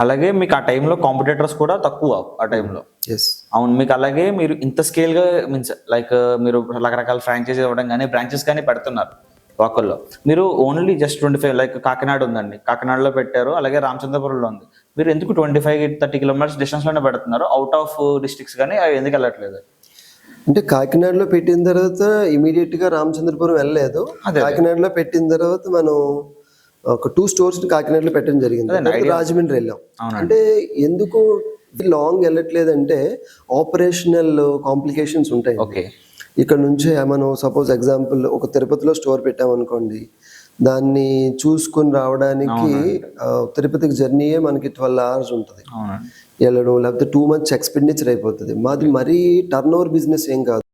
అలాగే మీకు ఆ టైంలో కాంపిటేటర్స్ కూడా తక్కువ ఆ టైంలో. ఎస్. అవును. మీకు అలాగే మీరు ఇంత స్కేల్‌గా మీన్స్ లైక్ మీరు రకరకాల ఫ్రాంచైజీ ఇవ్వడం గాని, బ్రాంచెస్ గాని పెడుతున్నారు లోకల్‌లో. మీరు ఓన్లీ జస్ట్ 25 లైక్ కాకినాడ ఉందండి. కాకినాడలో పెట్టారు. అలాగే రామచంద్రపురంలో ఉంది. మీరు ఎందుకు 25, 30 కిలోమీటర్స్ డిస్టెన్స్‌లోనే పెడుతున్నారు? ఔట్ ఆఫ్ డిస్ట్రిక్ట్స్ గాని అవి ఎందుకు వెళ్ళట్లేదు? అంటే కాకినాడలో పెట్టిన తర్వాత ఇమీడియట్‌గా రామచంద్రపురం వెళ్ళలేదు. అదే. కాకినాడలో పెట్టిన తర్వాత మనం ఒక 2 స్టోర్స్‌ని కాకినాడలో పెట్టడం జరిగింది. అదేండి తర్వాత ఐడియా. రాజమండ్రి వెళ్ళాం. అవునండి. అంటే ఎందుకు లాంగ్ వెళ్ళట్లేదంటే ఆపరేషనల్ కాంప్లికేషన్స్ ఉంటాయండి. ఓకే. ఇక్కడ నుంచే మనం సపోజ్ ఎగ్జాంపుల్ ఒక తిరుపతిలో స్టోర్ పెట్టామనుకోండి. దాన్ని చూసుకొని రావడానికి అవునండి. తిరుపతికి జర్నీయే మనకి 12 అవర్స్ ఉంటది. అవునండి. వెళ్ళడం లేకపోతే 2 మంత్స్ ఎక్స్‌పెండిచర్ అయిపోతది. మాది మరీ టర్నోవర్ బిజినెస్ ఏం కాదు.